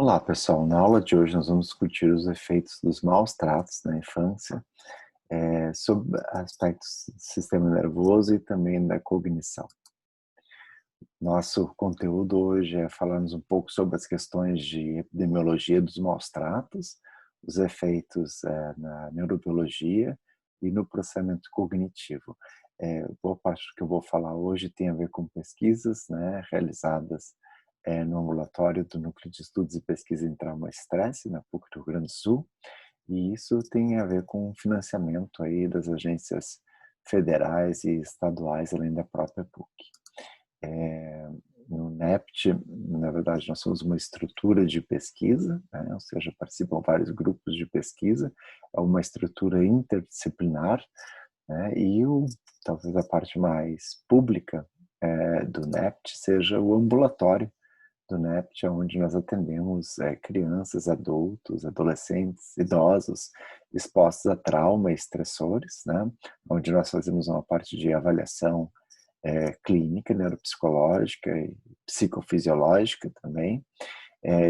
Olá, pessoal. Na aula de hoje nós vamos discutir os efeitos dos maus tratos na infância, sobre aspectos do sistema nervoso e também da cognição. Nosso conteúdo hoje é falarmos um pouco sobre as questões de epidemiologia dos maus tratos, os efeitos na neurobiologia e no processamento cognitivo. Boa parte do que eu vou falar hoje tem a ver com pesquisas, né, realizadas no ambulatório do Núcleo de Estudos e Pesquisa em Trauma e Estresse, na PUC do Rio Grande do Sul, e isso tem a ver com o financiamento aí das agências federais e estaduais, além da própria PUC. No NEPT, na verdade, nós somos uma estrutura de pesquisa, né? Ou seja, participam vários grupos de pesquisa, é uma estrutura interdisciplinar, né? Talvez a parte mais pública do NEPT seja o ambulatório do NEPT, onde nós atendemos crianças, adultos, adolescentes, idosos expostos a trauma e estressores, né? Onde nós fazemos uma parte de avaliação clínica, neuropsicológica e psicofisiológica também.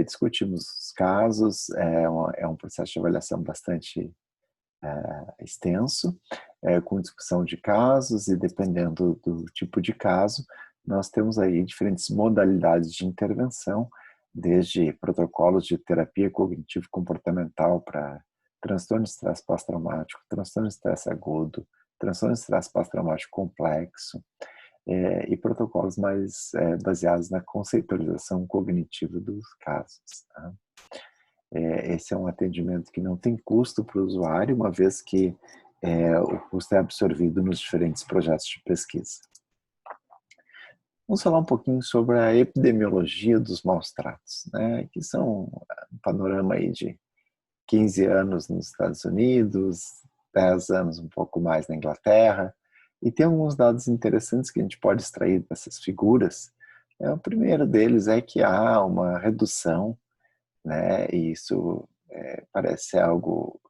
Discutimos os casos, é um processo de avaliação bastante extenso, com discussão de casos e dependendo do tipo de caso, nós temos aí diferentes modalidades de intervenção, desde protocolos de terapia cognitivo-comportamental para transtorno de estresse pós-traumático, transtorno de estresse agudo, transtorno de estresse pós-traumático complexo, e protocolos mais baseados na conceitualização cognitiva dos casos. Tá? Esse é um atendimento que não tem custo para o usuário, uma vez que o custo é absorvido nos diferentes projetos de pesquisa. Vamos falar um pouquinho sobre a epidemiologia dos maus tratos, né, que são um panorama aí de 15 anos nos Estados Unidos, 10 anos um pouco mais na Inglaterra, e tem alguns dados interessantes que a gente pode extrair dessas figuras. O primeiro deles é que há uma redução, né, e isso parece ser algo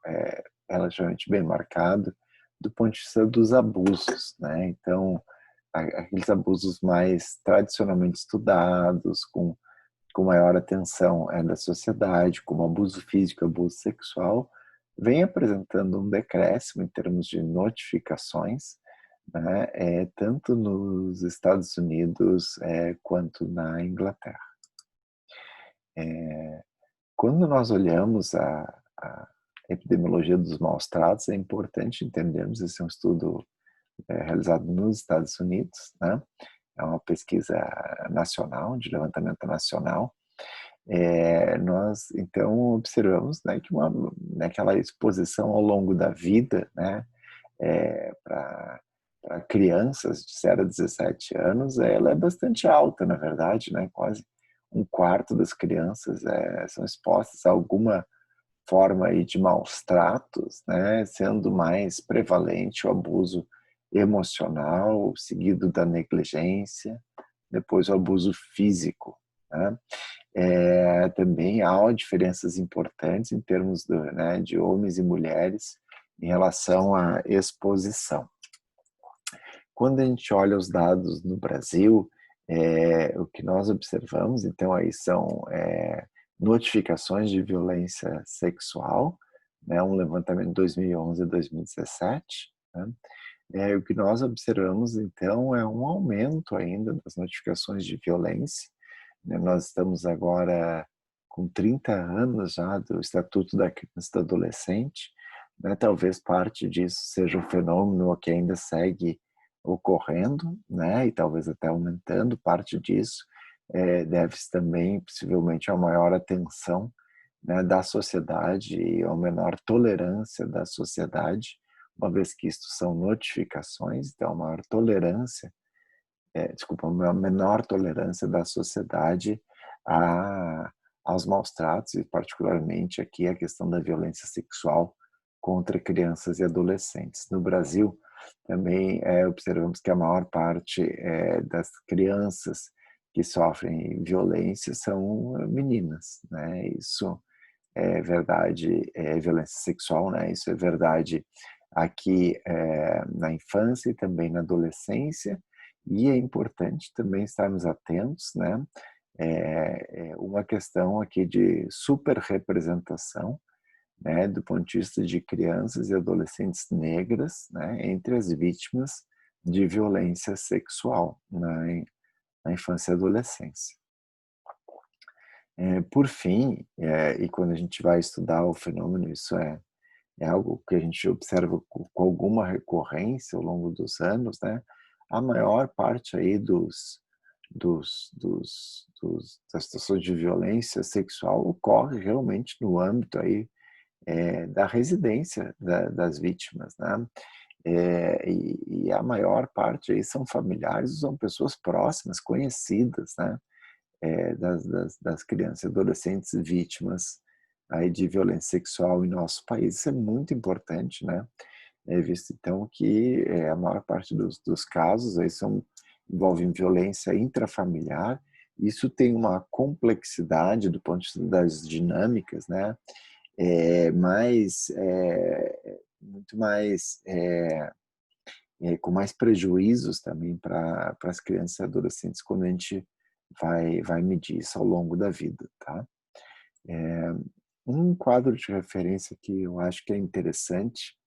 relativamente bem marcado do ponto de vista dos abusos, né? Então, aqueles abusos mais tradicionalmente estudados, com maior atenção da sociedade, como abuso físico, abuso sexual, vem apresentando um decréscimo em termos de notificações, né, tanto nos Estados Unidos quanto na Inglaterra. Quando nós olhamos a epidemiologia dos maus tratos, é importante entendermos, esse é um estudo realizado nos Estados Unidos, né? É uma pesquisa nacional, de levantamento nacional. Nós, então, observamos, né, que naquela exposição ao longo da vida, né, para crianças de 0 a 17 anos, ela é bastante alta, na verdade, né? Quase um quarto das crianças são expostas a alguma forma aí de maus tratos, né? Sendo mais prevalente o abuso emocional, seguido da negligência, depois o abuso físico, né? Também há diferenças importantes em termos né, de homens e mulheres em relação à exposição. Quando a gente olha os dados no Brasil, o que nós observamos, então, aí são notificações de violência sexual, né, um levantamento de 2011 a 2017, né? O que nós observamos, então, é um aumento ainda das notificações de violência, né? Nós estamos agora com 30 anos já do Estatuto da Criança e do Adolescente, né? Talvez parte disso seja um fenômeno que ainda segue ocorrendo, né? E talvez até aumentando. Parte disso deve-se também, possivelmente, a maior atenção, né, da sociedade e a menor tolerância da sociedade, uma vez que isto são notificações, então a maior tolerância, uma menor tolerância da sociedade a, aos maus tratos e particularmente aqui a questão da violência sexual contra crianças e adolescentes. No Brasil, também observamos que a maior parte das crianças que sofrem violência são meninas, né? Isso é verdade, violência sexual, né? Isso é verdade aqui na infância e também na adolescência, e é importante também estarmos atentos, né? O uma questão aqui de superrepresentação, né, do ponto de vista de crianças e adolescentes negras, né, entre as vítimas de violência sexual na infância e adolescência. Por fim, e quando a gente vai estudar o fenômeno, isso é algo que a gente observa com alguma recorrência ao longo dos anos, né? A maior parte aí das situações de violência sexual ocorre realmente no âmbito aí da residência das vítimas, né? E a maior parte aí são familiares, são pessoas próximas, conhecidas, né? Das crianças e adolescentes vítimas aí de violência sexual em nosso país. Isso é muito importante, né? É visto então que a maior parte dos casos aí envolvem violência intrafamiliar. Isso tem uma complexidade do ponto de vista das dinâmicas, né? Muito mais com mais prejuízos também para as crianças e adolescentes quando a gente vai medir isso ao longo da vida, tá? Um quadro de referência que eu acho que é interessante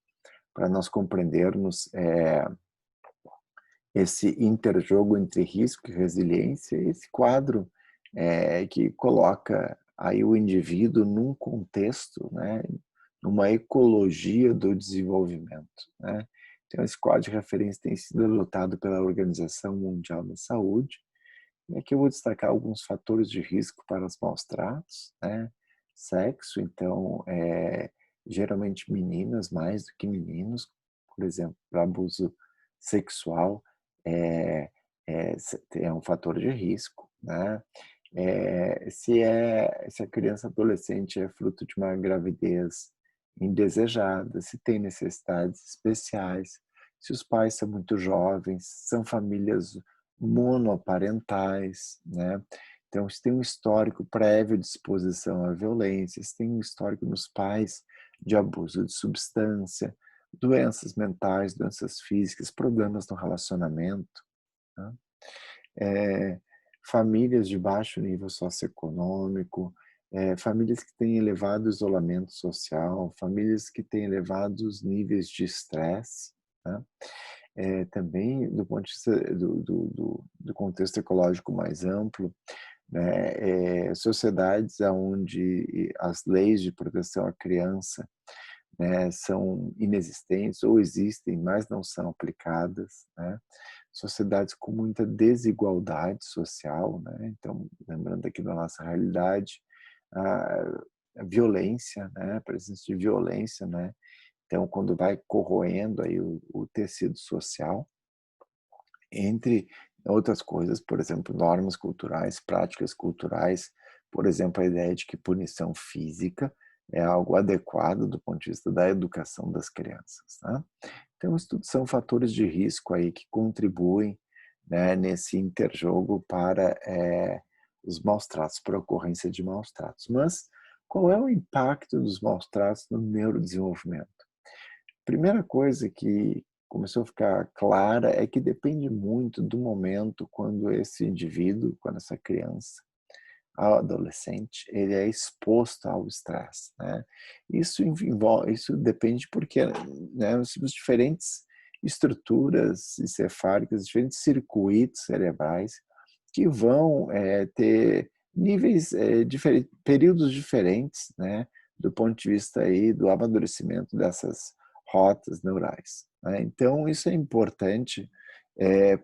para nós compreendermos esse interjogo entre risco e resiliência, esse quadro que coloca aí o indivíduo num contexto, né, numa ecologia do desenvolvimento, né? Então, esse quadro de referência tem sido adotado pela Organização Mundial da Saúde. E aqui eu vou destacar alguns fatores de risco para os maus-tratos, né? Sexo, então, geralmente meninas mais do que meninos, por exemplo, para abuso sexual é um fator de risco, né? Se a criança adolescente é fruto de uma gravidez indesejada, se tem necessidades especiais, se os pais são muito jovens, são famílias monoparentais, né? Então, se tem um histórico prévio de exposição à violência, se tem um histórico nos pais de abuso de substância, doenças mentais, doenças físicas, problemas no relacionamento, né? Famílias de baixo nível socioeconômico, famílias que têm elevado isolamento social, famílias que têm elevados níveis de estresse, né? Também do ponto de vista do contexto ecológico mais amplo, né, sociedades onde as leis de proteção à criança, né, são inexistentes ou existem, mas não são aplicadas, né? Sociedades com muita desigualdade social, né? Então, lembrando aqui da nossa realidade, a violência, né? A presença de violência, né? Então, quando vai corroendo aí o tecido social, entre outras coisas, por exemplo, normas culturais, práticas culturais, por exemplo, a ideia de que punição física é algo adequado do ponto de vista da educação das crianças, né? Então, isso tudo são fatores de risco aí que contribuem, né, nesse interjogo para os maus tratos, para a ocorrência de maus tratos. Mas qual é o impacto dos maus tratos no neurodesenvolvimento? Primeira coisa que começou a ficar clara é que depende muito do momento quando esse indivíduo, quando essa criança, ao adolescente, ele é exposto ao estresse, né? Isso depende porque, né, nós temos diferentes estruturas encefálicas, diferentes circuitos cerebrais que vão ter níveis diferentes, períodos diferentes, né, do ponto de vista aí do amadurecimento dessas rotas neurais, né? Então isso é importante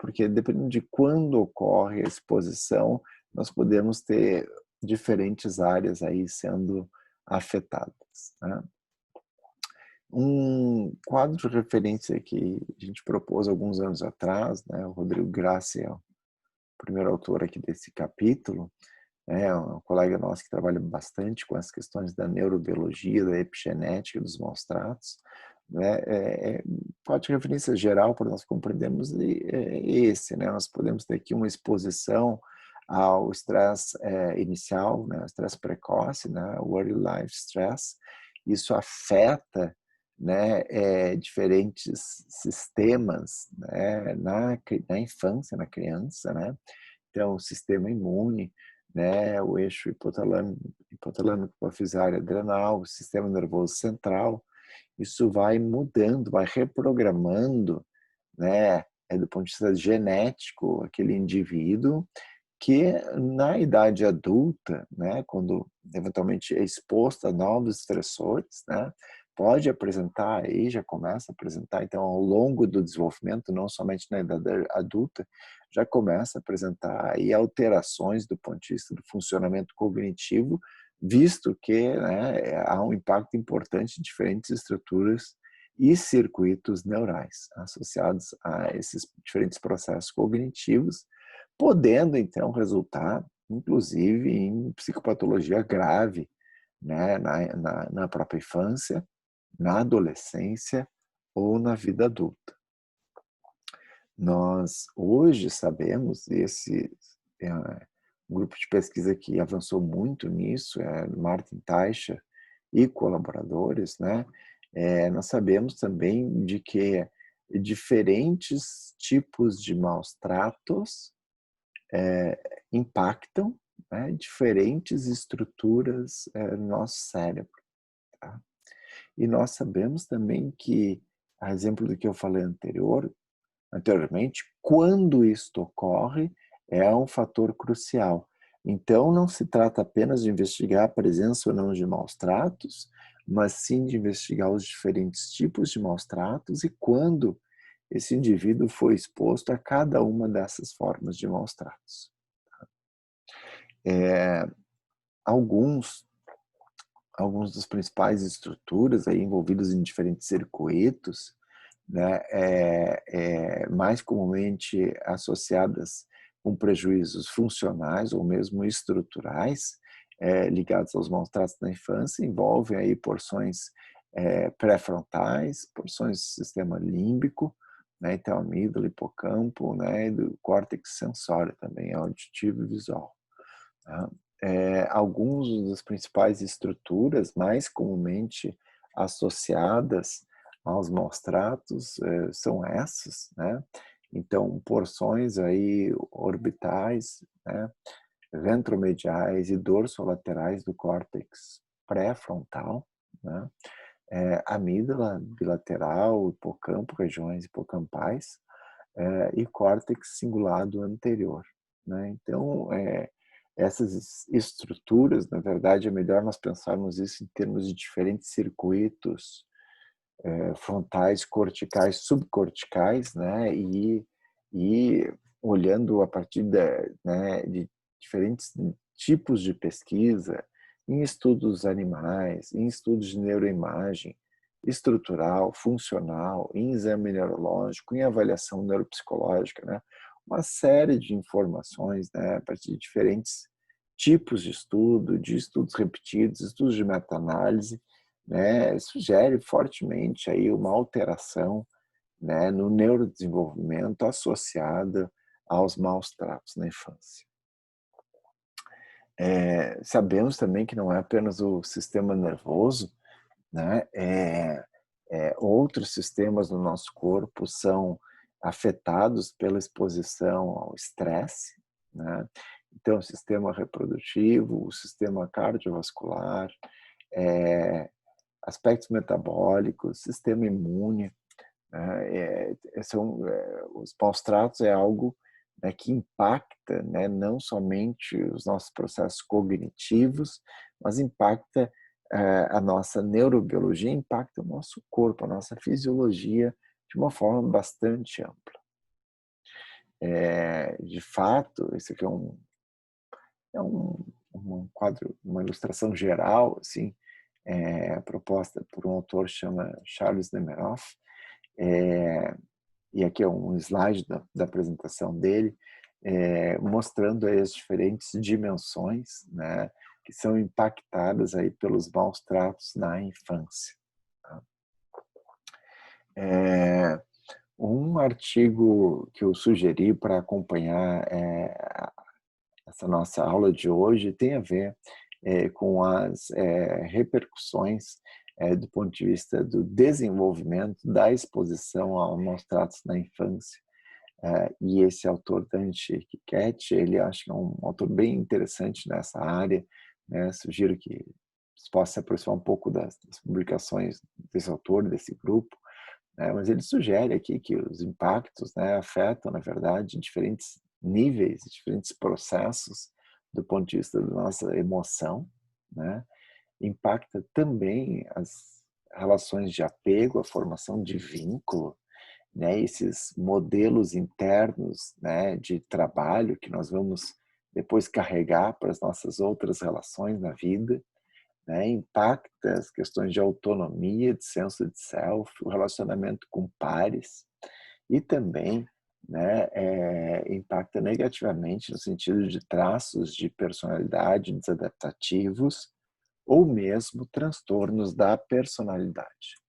porque dependendo de quando ocorre a exposição, nós podemos ter diferentes áreas aí sendo afetadas, né? Um quadro de referência que a gente propôs alguns anos atrás, né, o Rodrigo Grassi é o primeiro autor aqui desse capítulo, é um colega nosso que trabalha bastante com as questões da neurobiologia, da epigenética, dos maus tratos, né? Quadro de referência geral para nós compreendermos esse, né? Nós podemos ter aqui uma exposição ao estresse inicial, né? O estresse precoce, né? O early life stress. Isso afeta, né, diferentes sistemas, né, na infância, na criança, né? Então, o sistema imune, né, o eixo hipotalâmico hipofisário adrenal, o sistema nervoso central. Isso vai mudando, vai reprogramando, né, do ponto de vista genético, aquele indivíduo que na idade adulta, né, quando eventualmente é exposto a novos estressores, né, pode apresentar aí, já começa a apresentar, então ao longo do desenvolvimento, não somente na idade adulta, já começa a apresentar aí alterações do ponto de vista do funcionamento cognitivo, visto que, né, há um impacto importante em diferentes estruturas e circuitos neurais associados a esses diferentes processos cognitivos, podendo então resultar, inclusive, em psicopatologia grave, né, na própria infância, na adolescência ou na vida adulta. Nós hoje sabemos, esse é um grupo de pesquisa que avançou muito nisso, é Martin Teicher e colaboradores, né? Nós sabemos também de que diferentes tipos de maus tratos impactam, né, diferentes estruturas no nosso cérebro. Tá? E nós sabemos também que, a exemplo do que eu falei anteriormente, quando isto ocorre, é um fator crucial. Então, não se trata apenas de investigar a presença ou não de maus tratos, mas sim de investigar os diferentes tipos de maus tratos e quando esse indivíduo foi exposto a cada uma dessas formas de maus tratos. É, alguns dos principais estruturas aí envolvidas em diferentes circuitos, né, mais comumente associadas com prejuízos funcionais ou mesmo estruturais, ligados aos maus tratos na infância, envolvem aí porções pré-frontais, porções do sistema límbico, né, então amígdala, hipocampo, né, e do córtex sensório também, auditivo e visual. Tá? Alguns das principais estruturas mais comumente associadas aos maus tratos são essas, né? Então, porções aí orbitais, né, ventromediais e dorsolaterais do córtex pré-frontal, né? Amígdala bilateral, hipocampo, regiões hipocampais, e córtex cingulado anterior, né? Então, essas estruturas, na verdade, é melhor nós pensarmos isso em termos de diferentes circuitos frontais, corticais, subcorticais, né? E olhando a partir né, de diferentes tipos de pesquisa, em estudos animais, em estudos de neuroimagem, estrutural, funcional, em exame neurológico, em avaliação neuropsicológica, né? Uma série de informações, né, a partir de diferentes tipos de estudo, de estudos repetidos, estudos de meta-análise, né, sugere fortemente aí uma alteração, né, no neurodesenvolvimento associada aos maus tratos na infância. Sabemos também que não é apenas o sistema nervoso, né, outros sistemas do nosso corpo são afetados pela exposição ao estresse, né? Então, o sistema reprodutivo, o sistema cardiovascular, aspectos metabólicos, sistema imune, né? Os maus tratos é algo, né, que impacta, né, não somente os nossos processos cognitivos, mas impacta a nossa neurobiologia, impacta o nosso corpo, a nossa fisiologia de uma forma bastante ampla. De fato, esse aqui é um quadro, uma ilustração geral, assim, proposta por um autor que chama Charles Nemeroff, e aqui é um slide da apresentação dele, mostrando aí as diferentes dimensões, né, que são impactadas aí pelos maus tratos na infância. Tá? Um artigo que eu sugeri para acompanhar essa nossa aula de hoje tem a ver com as repercussões do ponto de vista do desenvolvimento da exposição aos maus tratos na infância E esse autor, Dante Chiquete, ele acho que é um autor bem interessante nessa área, né? Sugiro que você possa se aproximar um pouco das publicações desse autor, desse grupo, né? Mas ele sugere aqui que os impactos, né, afetam, na verdade, diferentes níveis, diferentes processos do ponto de vista da nossa emoção, né? Impacta também as relações de apego, a formação de vínculo, né, esses modelos internos, né, de trabalho que nós vamos depois carregar para as nossas outras relações na vida, né, impacta as questões de autonomia, de senso de self, o relacionamento com pares e também, né, impacta negativamente no sentido de traços de personalidade desadaptativos ou mesmo transtornos da personalidade.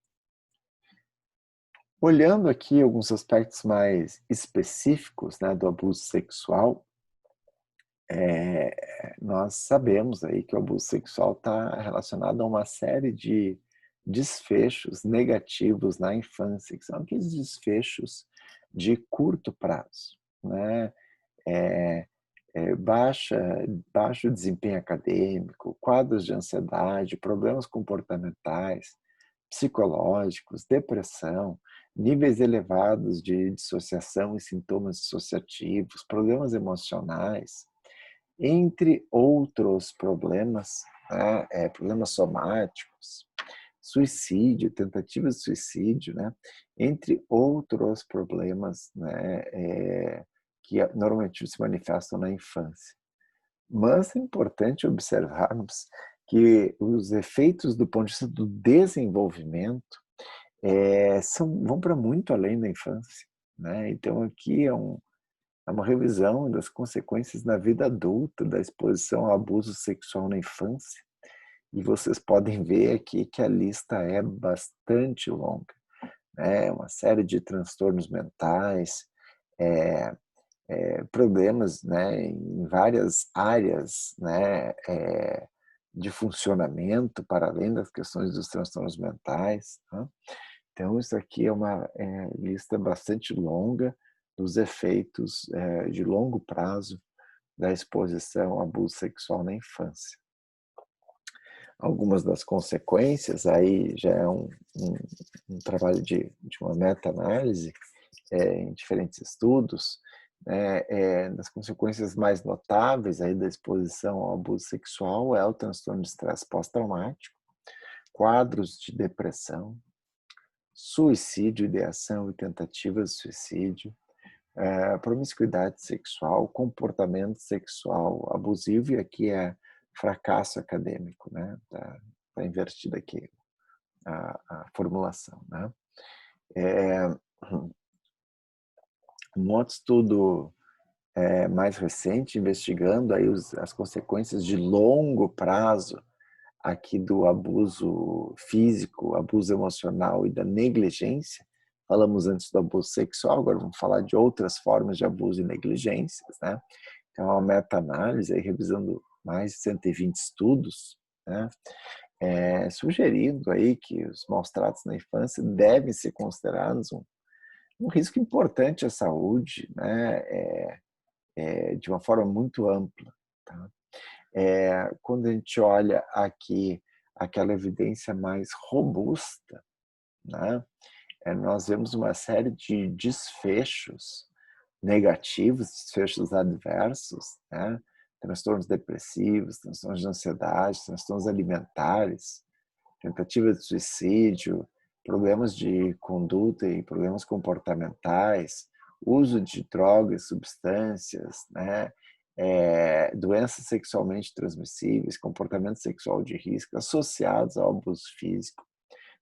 Olhando aqui alguns aspectos mais específicos, né, do abuso sexual, nós sabemos aí que o abuso sexual está relacionado a uma série de desfechos negativos na infância, que são aqueles desfechos de curto prazo, né? É, baixo desempenho acadêmico, quadros de ansiedade, problemas comportamentais, psicológicos, depressão, níveis elevados de dissociação e sintomas dissociativos, problemas emocionais, entre outros problemas, né, problemas somáticos, suicídio, tentativas de suicídio, né, entre outros problemas, né, que normalmente se manifestam na infância. Mas é importante observarmos que os efeitos do ponto de vista do desenvolvimento vão para muito além da infância, né? Então aqui é uma revisão das consequências na vida adulta da exposição ao abuso sexual na infância. E vocês podem ver aqui que a lista é bastante longa, né? Uma série de transtornos mentais, é, problemas, né, em várias áreas, né, de funcionamento, para além das questões dos transtornos mentais. Tá? Então, isso aqui é uma lista bastante longa dos efeitos de longo prazo da exposição ao abuso sexual na infância. Algumas das consequências, aí já é um trabalho de uma meta-análise em diferentes estudos, né, das consequências mais notáveis aí da exposição ao abuso sexual é o transtorno de estresse pós-traumático, quadros de depressão, suicídio, ideação e tentativas de suicídio, promiscuidade sexual, comportamento sexual abusivo, e aqui é fracasso acadêmico, né? Tá invertida aqui a formulação, né? Um outro estudo mais recente, investigando aí as consequências de longo prazo aqui do abuso físico, abuso emocional e da negligência. Falamos antes do abuso sexual, agora vamos falar de outras formas de abuso e negligências, né? Então, é uma meta-análise aí, revisando mais de 120 estudos, né? Sugerindo aí que os maus tratos na infância devem ser considerados um risco importante à saúde, né? De uma forma muito ampla, tá? Quando a gente olha aqui aquela evidência mais robusta, né, nós vemos uma série de desfechos negativos, desfechos adversos, né, transtornos depressivos, transtornos de ansiedade, transtornos alimentares, tentativa de suicídio, problemas de conduta e problemas comportamentais, uso de drogas, substâncias, né? Doenças sexualmente transmissíveis, comportamento sexual de risco associados ao abuso físico,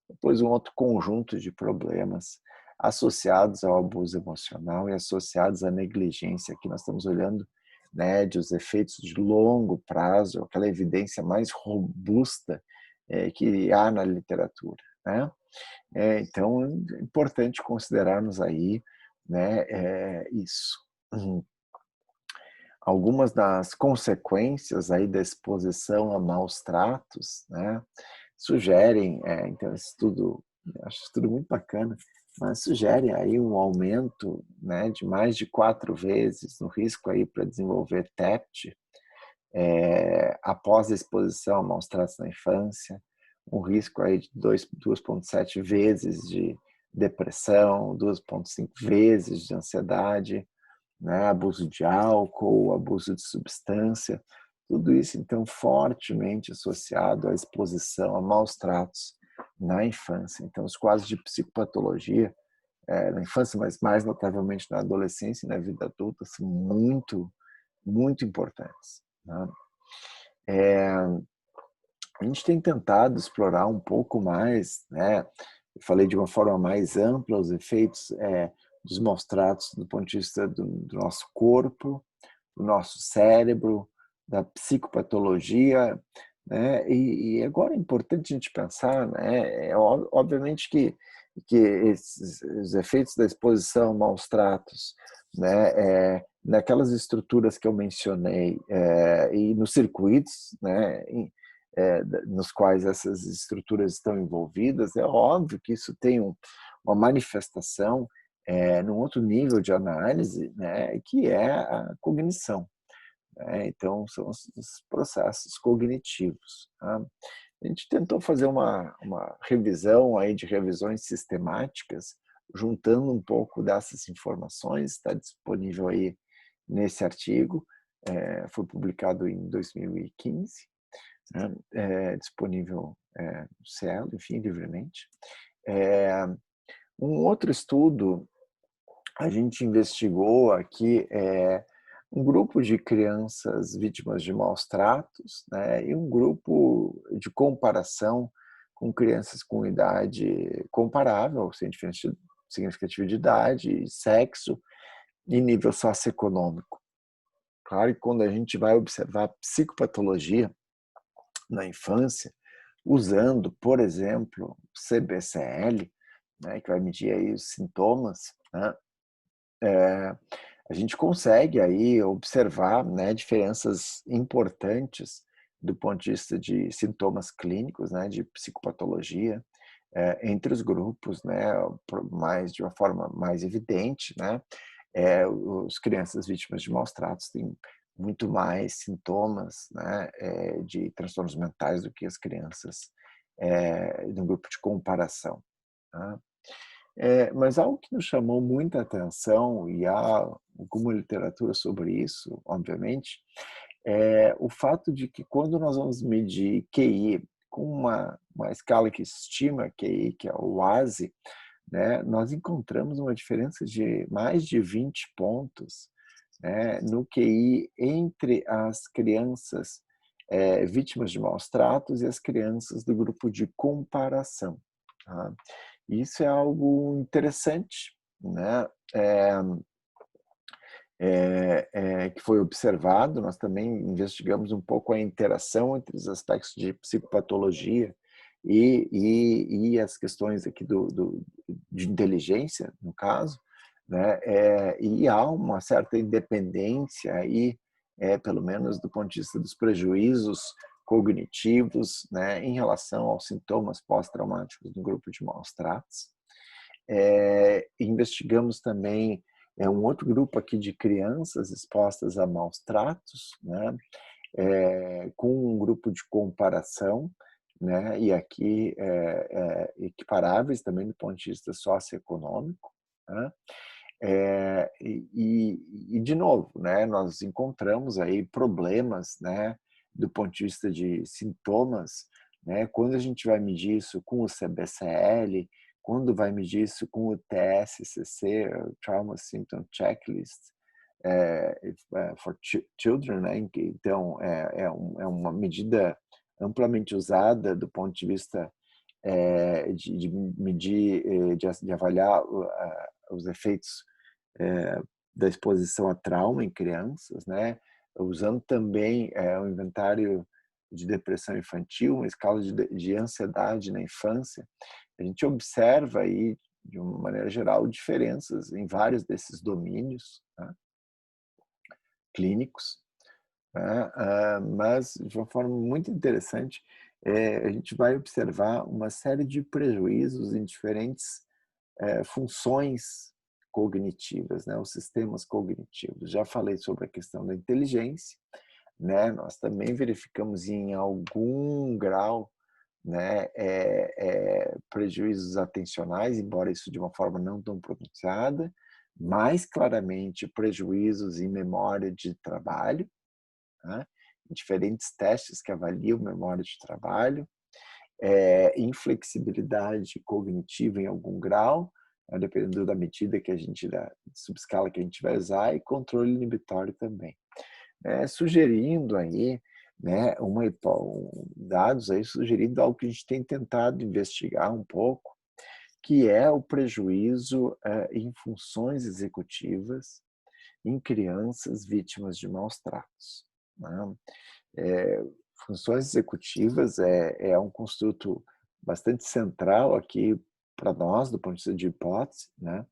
depois um outro conjunto de problemas associados ao abuso emocional e associados à negligência. Aqui nós estamos olhando, né, dos efeitos de longo prazo, aquela evidência mais robusta que há na literatura, né? Então, é importante considerarmos aí, né, isso. Algumas das consequências aí da exposição a maus tratos, né, sugerem, então esse estudo, acho um estudo muito bacana, mas sugere aí um aumento, né, de mais de 4 vezes no risco aí para desenvolver TEPT, após a exposição a maus tratos na infância, um risco aí de 2,7 vezes de depressão, 2,5 vezes de ansiedade, né, abuso de álcool, abuso de substância, tudo isso então fortemente associado à exposição a maus tratos na infância. Então os quadros de psicopatologia na infância, mas mais notavelmente na adolescência e na vida adulta são muito importantes, né? A gente tem tentado explorar um pouco mais, né? Eu falei de uma forma mais ampla os efeitos dos maus tratos do ponto de vista do nosso corpo, do nosso cérebro, da psicopatologia, né? E agora é importante a gente pensar, né? Obviamente que os efeitos da exposição a maus tratos, né? Naquelas estruturas que eu mencionei e nos circuitos, né? Nos quais essas estruturas estão envolvidas, é óbvio que isso tem uma manifestação num outro nível de análise, né, que é a cognição, né? Então, são os processos cognitivos. Tá? A gente tentou fazer uma revisão aí de revisões sistemáticas, juntando um pouco dessas informações, está disponível aí nesse artigo, foi publicado em 2015, né? Disponível no Cielo, enfim, livremente. Um outro estudo, a gente investigou aqui um grupo de crianças vítimas de maus tratos, né, e um grupo de comparação com crianças com idade comparável, sem diferença significativa de idade, sexo e nível socioeconômico. Claro que quando a gente vai observar a psicopatologia na infância, usando, por exemplo, CBCL, né, que vai medir aí os sintomas, né, a gente consegue aí observar, né, diferenças importantes do ponto de vista de sintomas clínicos, né, de psicopatologia, entre os grupos, né, mais de uma forma mais evidente, né, os crianças vítimas de maus tratos têm muito mais sintomas, né, de transtornos mentais do que as crianças no grupo de comparação. Tá? Mas algo que nos chamou muita atenção, e há alguma literatura sobre isso, obviamente, é o fato de que quando nós vamos medir QI com uma escala que estima QI, que é o WASI, né, nós encontramos uma diferença de mais de 20 pontos, né, no QI entre as crianças vítimas de maus tratos e as crianças do grupo de comparação. Tá? Isso é algo interessante, né? Que foi observado. Nós também investigamos um pouco a interação entre os aspectos de psicopatologia e as questões aqui de inteligência, no caso, né? E há uma certa independência aí, pelo menos do ponto de vista dos prejuízos cognitivos, né, em relação aos sintomas pós-traumáticos do grupo de maus tratos. Investigamos também um outro grupo aqui de crianças expostas a maus tratos, né, com um grupo de comparação, né, e aqui equiparáveis também do ponto de vista socioeconômico, né, de novo, né, nós encontramos aí problemas, né, do ponto de vista de sintomas, né, quando a gente vai medir isso com o CBCL, quando vai medir isso com o TSCC, Trauma Symptom Checklist, for Children, né, então é uma medida amplamente usada do ponto de vista de medir, de avaliar os efeitos da exposição a trauma em crianças, né? Usando também o inventário de depressão infantil, uma escala de ansiedade na infância. A gente observa aí, de uma maneira geral, diferenças em vários desses domínios, né, clínicos, né? Mas de uma forma muito interessante, a gente vai observar uma série de prejuízos em diferentes funções cognitivas, né, os sistemas cognitivos. Já falei sobre a questão da inteligência, né, nós também verificamos em algum grau, né, prejuízos atencionais, embora isso de uma forma não tão pronunciada, mais claramente prejuízos em memória de trabalho, né, em diferentes testes que avaliam memória de trabalho, inflexibilidade cognitiva em algum grau, dependendo da medida que a gente, da subescala que a gente vai usar, e controle inibitório também. Sugerindo aí, né, dados aí sugerindo algo que a gente tem tentado investigar um pouco, que é o prejuízo em funções executivas em crianças vítimas de maus tratos, né? Funções executivas é um construto bastante central aqui para nós, do ponto de vista de hipótese, né?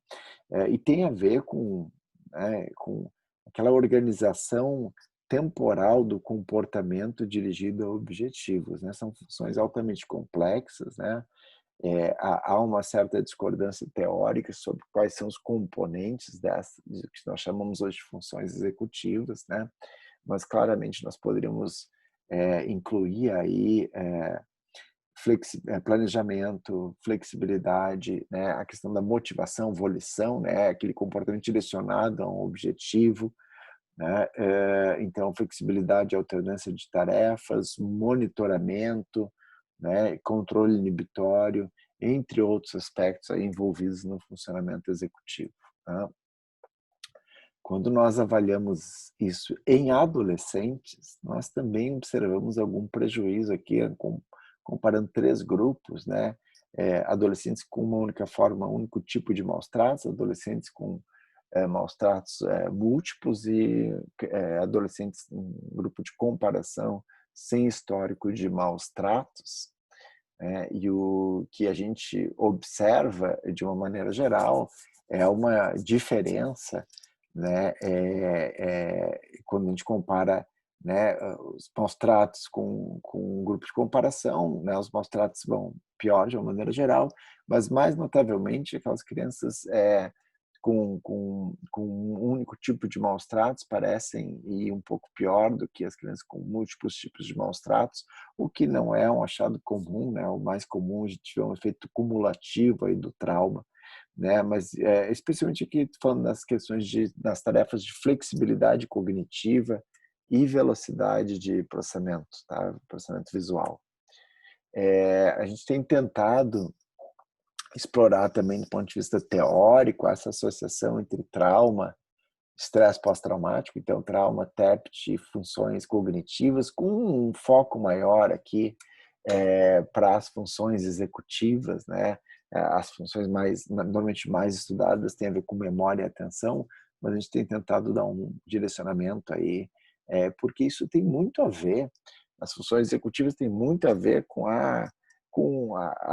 E tem a ver com aquela organização temporal do comportamento dirigido a objetivos, né? São funções altamente complexas, né? Há uma certa discordância teórica sobre quais são os componentes dessas, que nós chamamos hoje de funções executivas, né? Mas claramente nós poderíamos incluir aí planejamento, flexibilidade, né? A questão da motivação, volição, né? Aquele comportamento direcionado a um objetivo, né? Então, flexibilidade, alternância de tarefas, monitoramento, né? Controle inibitório, entre outros aspectos aí envolvidos no funcionamento executivo, tá? Quando nós avaliamos isso em adolescentes, nós também observamos algum prejuízo aqui, comparando 3 grupos, né? Adolescentes com uma única forma, um único tipo de maus tratos, adolescentes com maus tratos múltiplos e adolescentes em grupo de comparação sem histórico de maus tratos. E o que a gente observa, de uma maneira geral, é uma diferença, né, quando a gente compara, né, os maus tratos com um grupo de comparação, né, os maus tratos vão pior de uma maneira geral, mas mais notavelmente aquelas crianças com um único tipo de maus tratos parecem ir um pouco pior do que as crianças com múltiplos tipos de maus tratos, o que não é um achado comum, né? O mais comum a gente vê um efeito cumulativo aí do trauma, né? Mas especialmente aqui falando das questões das tarefas de flexibilidade cognitiva e velocidade de processamento, tá? Processamento visual. A gente tem tentado explorar também do ponto de vista teórico essa associação entre trauma, estresse pós-traumático, então trauma, TEPT, funções cognitivas, com um foco maior aqui para as funções executivas, né? As funções normalmente mais estudadas têm a ver com memória e atenção, mas a gente tem tentado dar um direcionamento aí, porque isso tem muito a ver, as funções executivas têm muito a ver com a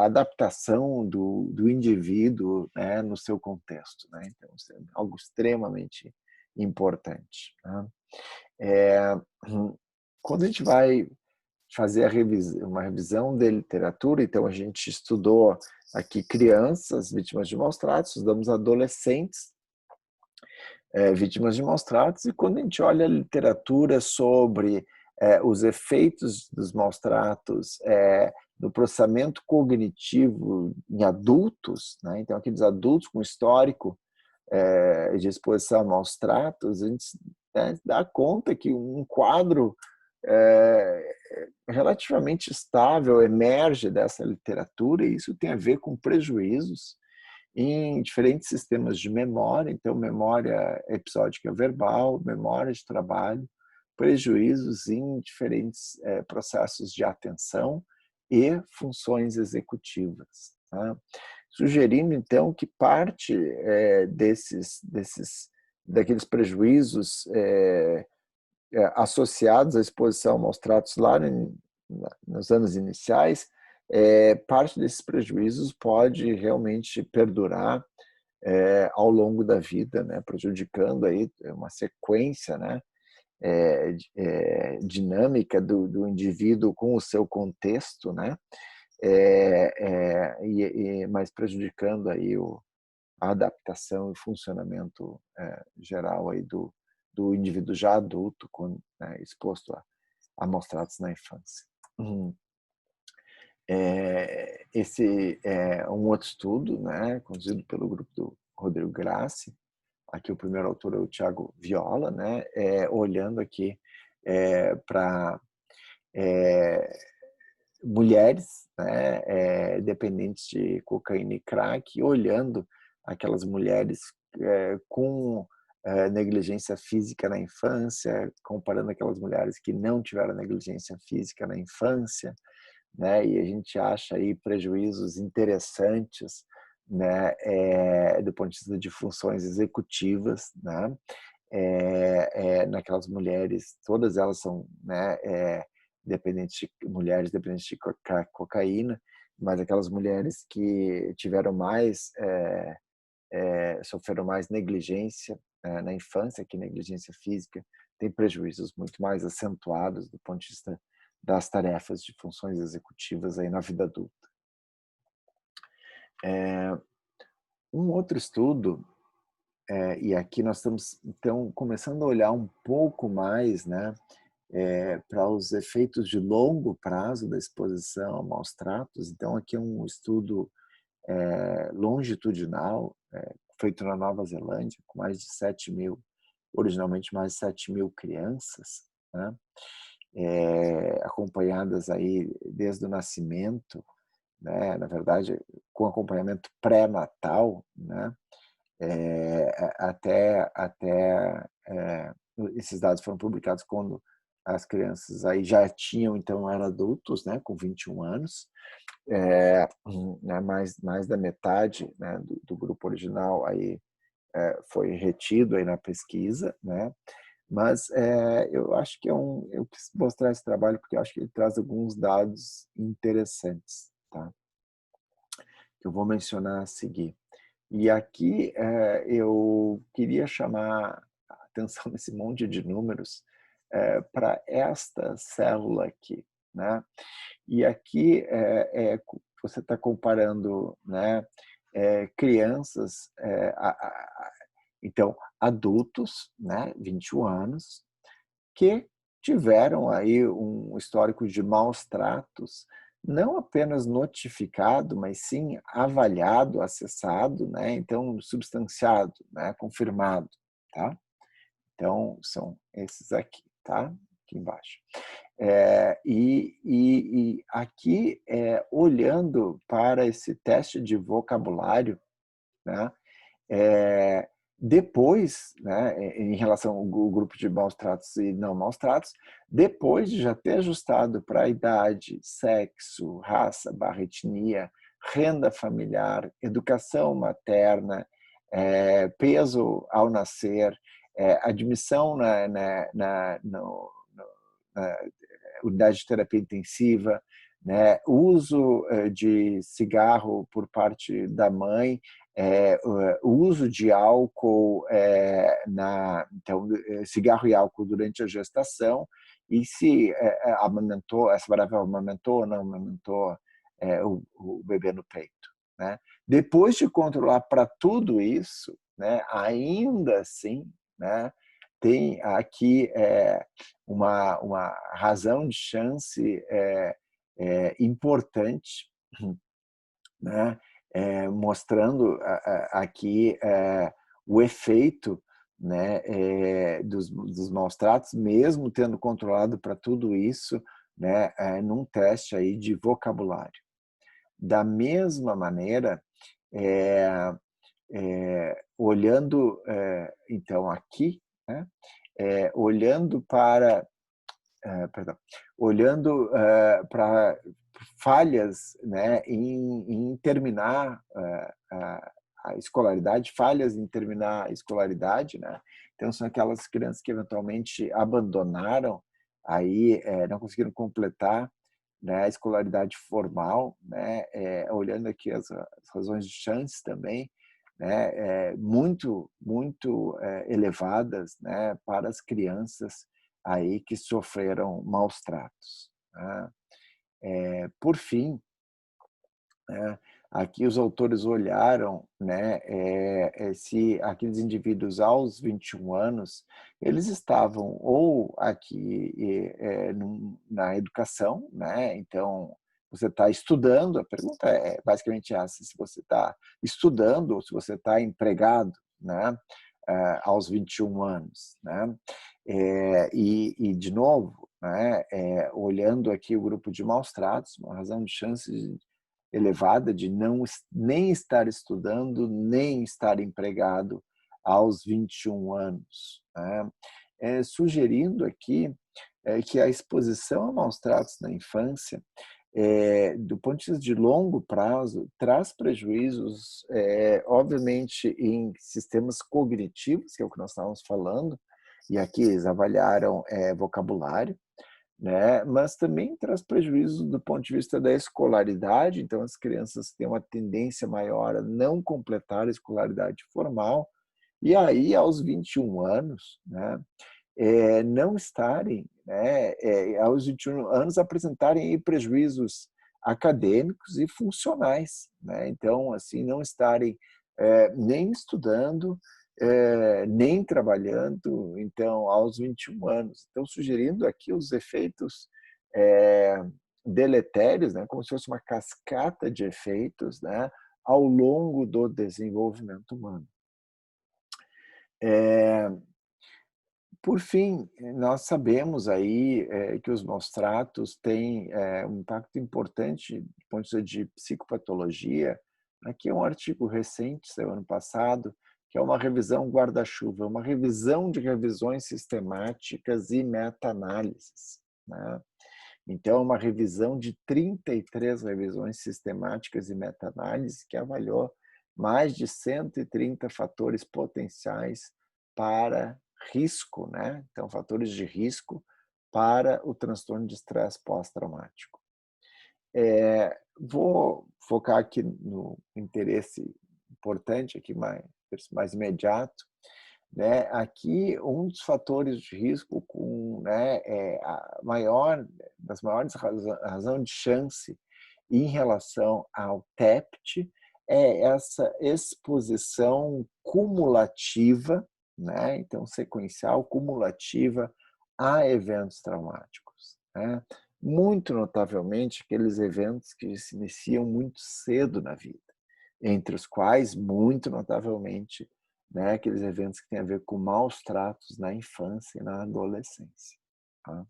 adaptação do indivíduo, né, no seu contexto, né? Então, isso é algo extremamente importante, né? É, quando a gente vai fazer uma revisão de literatura, então a gente estudou aqui crianças vítimas de maus tratos, estudamos adolescentes vítimas de maus tratos, e quando a gente olha a literatura sobre os efeitos dos maus tratos no processamento cognitivo em adultos, né? Então aqueles adultos com histórico de exposição a maus tratos, a gente dá conta que um quadro relativamente estável emerge dessa literatura, e isso tem a ver com prejuízos em diferentes sistemas de memória, então memória episódica verbal, memória de trabalho, prejuízos em diferentes processos de atenção e funções executivas, tá? Sugerindo então que parte daqueles prejuízos associados à exposição a maus tratos lá nos anos iniciais, parte desses prejuízos pode realmente perdurar ao longo da vida, né, prejudicando aí uma sequência, né, dinâmica do indivíduo com o seu contexto, né, mas prejudicando aí a adaptação e funcionamento geral aí do indivíduo já adulto, quando, né, exposto a maus tratos na infância. Uhum. Esse é um outro estudo, né, conduzido pelo grupo do Rodrigo Grassi. Aqui o primeiro autor é o Thiago Viola, né, olhando aqui para mulheres, né, dependentes de cocaína e crack, olhando aquelas mulheres com negligência física na infância, comparando aquelas mulheres que não tiveram negligência física na infância, né, e a gente acha aí prejuízos interessantes, né, do ponto de vista de funções executivas, né, naquelas mulheres, todas elas são, né, mulheres dependentes de cocaína, mas aquelas mulheres que tiveram mais, sofreram mais negligência na infância, que negligência física, têm prejuízos muito mais acentuados do ponto de vista das tarefas de funções executivas aí na vida adulta. Um outro estudo, e aqui nós estamos então começando a olhar um pouco mais, né, para os efeitos de longo prazo da exposição a maus tratos. Então aqui é um estudo longitudinal, feito na Nova Zelândia, com mais de 7.000, originalmente mais de 7.000 crianças, né, acompanhadas aí desde o nascimento, né, na verdade, com acompanhamento pré-natal, né, esses dados foram publicados quando as crianças aí já tinham, então eram adultos, né, com 21 anos, né, mais da metade, né, do grupo original aí foi retido aí na pesquisa, né, mas eu acho que eu quis mostrar esse trabalho porque eu acho que ele traz alguns dados interessantes, tá? Que eu vou mencionar a seguir. E aqui eu queria chamar a atenção nesse monte de números para esta célula aqui, né? E aqui você está comparando, né, crianças, então adultos, né, 21 anos, que tiveram aí um histórico de maus tratos, não apenas notificado, mas sim avaliado, acessado, né, então substanciado, né, confirmado, tá? Então são esses aqui, tá? Aqui embaixo. E aqui, olhando para esse teste de vocabulário, né, eh, depois, né, em relação ao grupo de maus tratos e não maus tratos, depois de já ter ajustado para a idade, sexo, raça, etnia, renda familiar, educação materna, peso ao nascer, admissão na unidade de terapia intensiva, né, uso de cigarro por parte da mãe, o uso de álcool, então, cigarro e álcool durante a gestação, e se amamentou, essa variável amamentou ou não amamentou o bebê no peito, né? Depois de controlar para tudo isso, né, ainda assim, né, tem aqui uma razão de chance importante, né, mostrando aqui o efeito, né, dos maus tratos, mesmo tendo controlado para tudo isso, né, num teste aí de vocabulário. Da mesma maneira, olhando então aqui, né, olhando para perdão, olhando para falhas, né, em terminar a escolaridade, falhas em terminar a escolaridade, né? Então são aquelas crianças que eventualmente abandonaram, aí não conseguiram completar, né, a escolaridade formal, né? Olhando aqui as razões de chance também, né, muito elevadas, né, para as crianças aí que sofreram maus tratos, né? Por fim, né, Aqui os autores olharam, né, se aqueles indivíduos aos 21 anos, eles estavam ou aqui na educação, né, então você está estudando, a pergunta é basicamente essa, se você está estudando ou se você está empregado, né, aos 21 anos, né, de novo, né, olhando aqui o grupo de maus tratos, uma razão de chance elevada de não nem estar estudando, nem estar empregado aos 21 anos, né? Sugerindo aqui que a exposição a maus tratos na infância, do ponto de vista de longo prazo, traz prejuízos, obviamente, em sistemas cognitivos, que é o que nós estávamos falando, e aqui eles avaliaram vocabulário, né? Mas também traz prejuízo do ponto de vista da escolaridade, então as crianças têm uma tendência maior a não completar a escolaridade formal, e aí aos 21 anos, né, não estarem, né, aos 21 anos apresentarem aí prejuízos acadêmicos e funcionais, né? Então, assim, não estarem nem estudando, nem trabalhando, então, aos 21 anos. Então, sugerindo aqui os efeitos deletérios, né, como se fosse uma cascata de efeitos, né, ao longo do desenvolvimento humano. Por fim, nós sabemos aí que os maus tratos têm um impacto importante do ponto de vista de psicopatologia. Aqui é um artigo recente, saiu ano passado, que é uma revisão guarda-chuva, uma revisão de revisões sistemáticas e meta-análises, né? Então, é uma revisão de 33 revisões sistemáticas e meta-análises que avaliou mais de 130 fatores potenciais para risco, né? Então, fatores de risco para o transtorno de estresse pós-traumático. Vou focar aqui no interesse importante, aqui mais imediato, né? Aqui, um dos fatores de risco com, né, das maiores razão de chance em relação ao TEPT é essa exposição cumulativa, né? Então, sequencial, cumulativa a eventos traumáticos, né? Muito notavelmente, aqueles eventos que se iniciam muito cedo na vida, entre os quais, muito notavelmente, né, aqueles eventos que têm a ver com maus tratos na infância e na adolescência. Tá?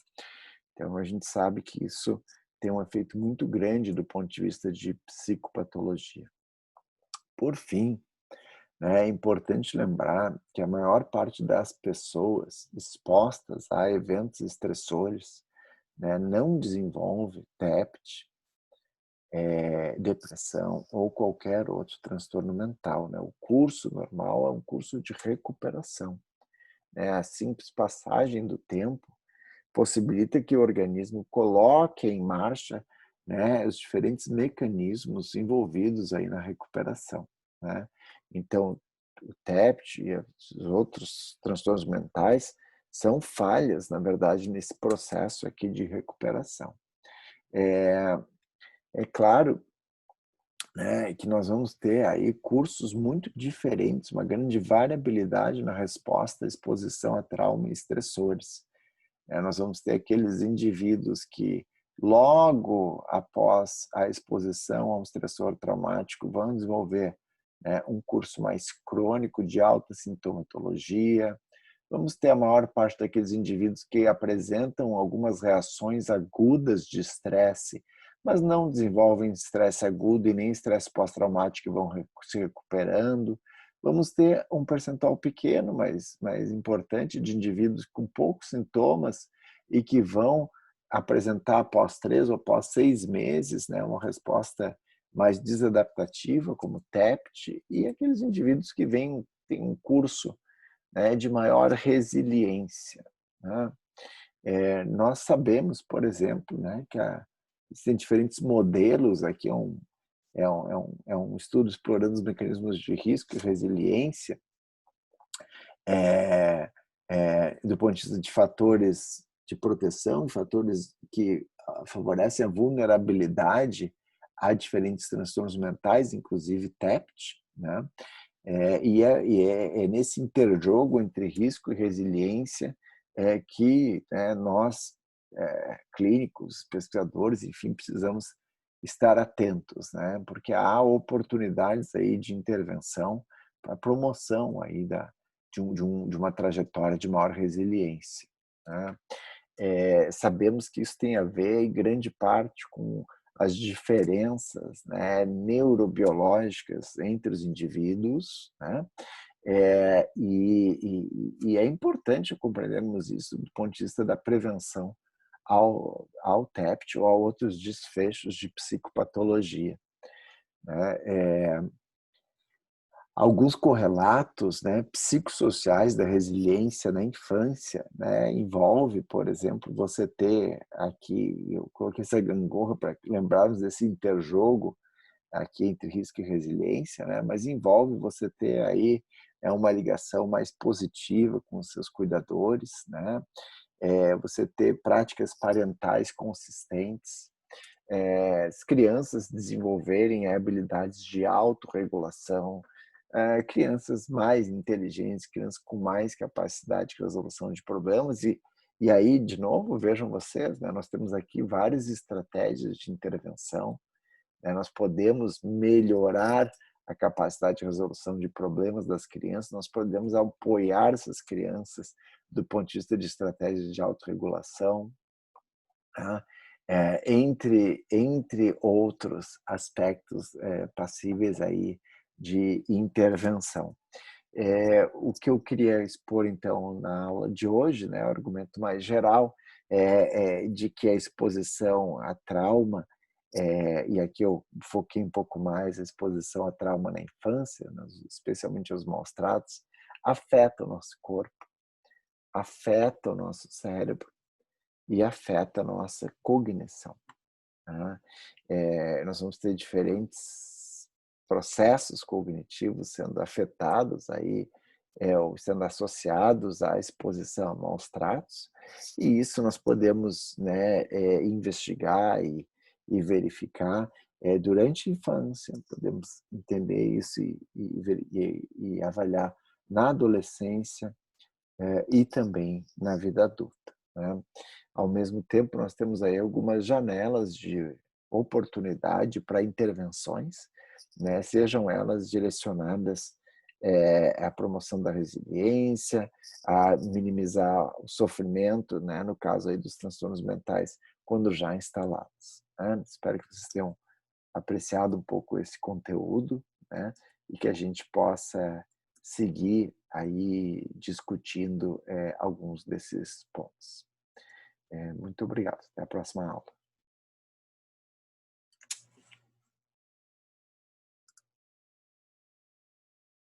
Então, a gente sabe que isso tem um efeito muito grande do ponto de vista de psicopatologia. Por fim, né, é importante lembrar que a maior parte das pessoas expostas a eventos estressores, né, não desenvolve TEPT, depressão ou qualquer outro transtorno mental, né? O curso normal é um curso de recuperação, né? A simples passagem do tempo possibilita que o organismo coloque em marcha, né, os diferentes mecanismos envolvidos aí na recuperação, né? Então, o TEPT e os outros transtornos mentais são falhas, na verdade, nesse processo aqui de recuperação. É claro, né, que nós vamos ter aí cursos muito diferentes, uma grande variabilidade na resposta à exposição a trauma e estressores. Nós vamos ter aqueles indivíduos que logo após a exposição a um estressor traumático vão desenvolver, né, um curso mais crônico de alta sintomatologia. Vamos ter a maior parte daqueles indivíduos que apresentam algumas reações agudas de estresse, mas não desenvolvem estresse agudo e nem estresse pós-traumático e vão se recuperando. Vamos ter um percentual pequeno, mas importante, de indivíduos com poucos sintomas e que vão apresentar após 3 ou após 6 meses, né, uma resposta mais desadaptativa, como TEPT, e aqueles indivíduos que têm um curso, né, de maior resiliência, né? Nós sabemos, por exemplo, né, que existem diferentes modelos, aqui é um estudo explorando os mecanismos de risco e resiliência, do ponto de vista de fatores de proteção, de fatores que favorecem a vulnerabilidade há diferentes transtornos mentais, inclusive TEPT, né? É nesse interjogo entre risco e resiliência que nós, clínicos, pesquisadores, enfim, precisamos estar atentos, né? Porque há oportunidades aí de intervenção para promoção aí de uma trajetória de maior resiliência, né? Sabemos que isso tem a ver, em grande parte, com as diferenças, né, neurobiológicas entre os indivíduos, né? E é importante compreendermos isso do ponto de vista da prevenção ao TEPT ou a outros desfechos de psicopatologia, né? Alguns correlatos, né, psicossociais da resiliência na infância, né, envolve, por exemplo, você ter aqui, eu coloquei essa gangorra para lembrarmos desse interjogo aqui entre risco e resiliência, né, mas envolve você ter aí uma ligação mais positiva com os seus cuidadores, né, você ter práticas parentais consistentes, as crianças desenvolverem habilidades de autorregulação, crianças mais inteligentes, crianças com mais capacidade de resolução de problemas e aí, de novo, vejam vocês, né, nós temos aqui várias estratégias de intervenção, né, nós podemos melhorar a capacidade de resolução de problemas das crianças, nós podemos apoiar essas crianças do ponto de vista de estratégias de autorregulação, tá? Entre outros aspectos passíveis aí de intervenção. O que eu queria expor, então, na aula de hoje, né, o argumento mais geral, de que a exposição a trauma, e aqui eu foquei um pouco mais a exposição a trauma na infância, especialmente os maus tratos, afeta o nosso corpo, afeta o nosso cérebro e afeta a nossa cognição, né? Nós vamos ter diferentes processos cognitivos sendo afetados aí, ou sendo associados à exposição a maus tratos, e isso nós podemos, né, investigar e verificar durante a infância, podemos entender isso e avaliar na adolescência e também na vida adulta, né? Ao mesmo tempo, nós temos aí algumas janelas de oportunidade para intervenções, né? Sejam elas direcionadas à promoção da resiliência, a minimizar o sofrimento, né? No caso aí dos transtornos mentais, quando já instalados, né? Espero que vocês tenham apreciado um pouco esse conteúdo, né? E que a gente possa seguir aí discutindo alguns desses pontos. Muito obrigado. Até a próxima aula.